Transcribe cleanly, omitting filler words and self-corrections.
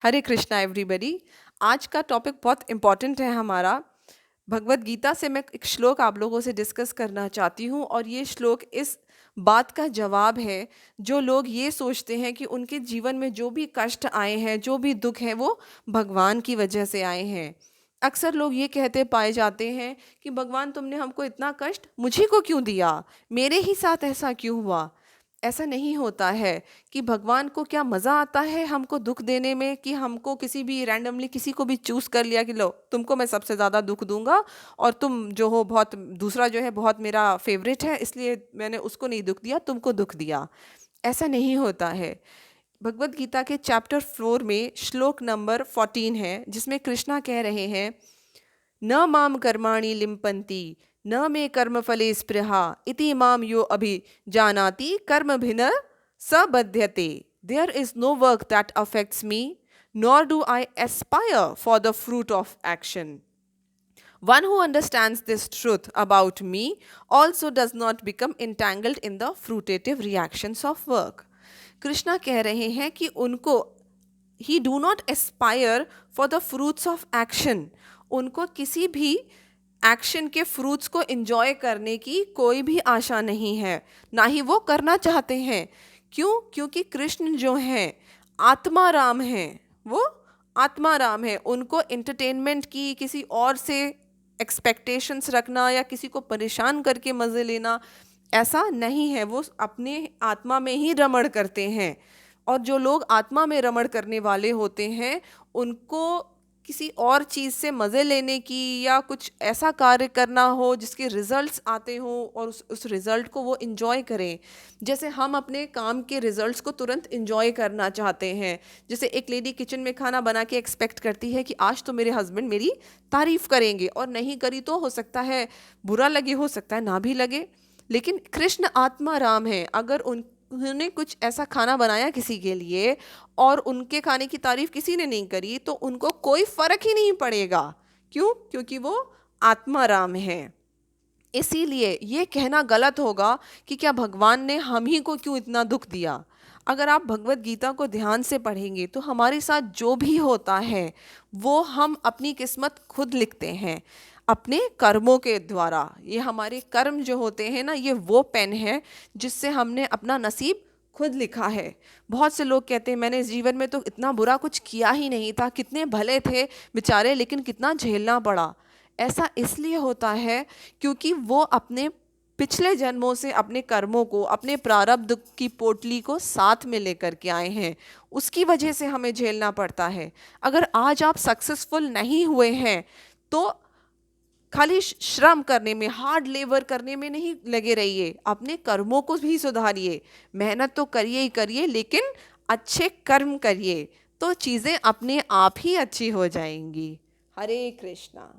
हरे Krishna everybody. आज का topic बहुत इम्पॉर्टेंट है हमारा। भगवत गीता से मैं एक श्लोक आप लोगों से डिस्कस करना चाहती हूँ और ये श्लोक इस बात का जवाब है जो लोग ये सोचते हैं कि उनके जीवन में जो भी कष्ट आए हैं, जो भी दुख है, वो भगवान की वजह से आए हैं। अक्सर लोग ये कहते पाए जाते हैं कि भगवान तुमने हमको इतना कष्ट मुझे को क्यों दिया, मेरे ही साथ ऐसा क्यों हुआ। ऐसा नहीं होता है कि भगवान को क्या मज़ा आता है हमको दुख देने में, कि हमको किसी भी रैंडमली किसी को भी चूज़ कर लिया कि लो तुमको मैं सबसे ज़्यादा दुख दूंगा और तुम जो हो बहुत, दूसरा जो है बहुत मेरा फेवरेट है इसलिए मैंने उसको नहीं दुख दिया, तुमको दुख दिया। ऐसा नहीं होता है। भगवत गीता के चैप्टर 4 में श्लोक नंबर 14 है जिसमें कृष्णा कह रहे हैं, न माम कर्माणि लिम्पन्ति न मे कर्मफले स्पृहा इति माम यो अभिजानाति कर्मभिन्न स बध्यते। There is no work that affects me nor do I aspire for the fruit of action. One who understands this truth about me also does not become entangled in the fruitative reactions of work. Krishna कह रहे हैं कि उनको he do not aspire for the fruits of action. उनको किसी भी action के fruits को एंजॉय करने की कोई भी आशा नहीं है, ना ही वो करना चाहते हैं। क्यों? क्योंकि कृष्ण जो हैं आत्मा राम हैं, वो आत्मा राम है। उनको एंटरटेनमेंट की, किसी और से एक्सपेक्टेशंस रखना या किसी को परेशान करके मज़े लेना ऐसा नहीं है। वो अपने आत्मा में ही रमण करते हैं। और जो लोग आत्मा में रमण करने वाले होते हैं उनको किसी और चीज़ से मज़े लेने की या कुछ ऐसा कार्य करना हो जिसके रिज़ल्ट्स आते हों और उस रिज़ल्ट को वो इन्जॉय करें। जैसे हम अपने काम के रिज़ल्ट्स को तुरंत इन्जॉय करना चाहते हैं। जैसे एक लेडी किचन में खाना बना के एक्सपेक्ट करती है कि आज तो मेरे हस्बैंड मेरी तारीफ़ करेंगे, और नहीं करी तो हो सकता है बुरा लगे, हो सकता है ना भी लगे। लेकिन कृष्ण आत्मा राम है। अगर उन्होंने कुछ ऐसा खाना बनाया किसी के लिए और उनके खाने की तारीफ किसी ने नहीं करी तो उनको कोई फर्क ही नहीं पड़ेगा। क्यों? क्योंकि वो आत्मा राम है। इसीलिए ये कहना गलत होगा कि क्या भगवान ने हम ही को क्यों इतना दुख दिया। अगर आप भगवत गीता को ध्यान से पढ़ेंगे तो हमारे साथ जो भी होता है वो हम अपनी किस्मत खुद लिखते हैं अपने कर्मों के द्वारा। ये हमारे कर्म जो होते हैं ना, ये वो पेन है जिससे हमने अपना नसीब खुद लिखा है। बहुत से लोग कहते हैं मैंने इस जीवन में तो इतना बुरा कुछ किया ही नहीं था, कितने भले थे बेचारे, लेकिन कितना झेलना पड़ा। ऐसा इसलिए होता है क्योंकि वो अपने पिछले जन्मों से अपने कर्मों को, अपने प्रारब्ध की पोटली को साथ में लेकर के आए हैं, उसकी वजह से हमें झेलना पड़ता है। अगर आज आप सक्सेसफुल नहीं हुए हैं तो खाली श्रम करने में, हार्ड लेबर करने में नहीं लगे रहिए, अपने कर्मों को भी सुधारिए। मेहनत तो करिए ही करिए, लेकिन अच्छे कर्म करिए तो चीज़ें अपने आप ही अच्छी हो जाएंगी। हरे कृष्णा।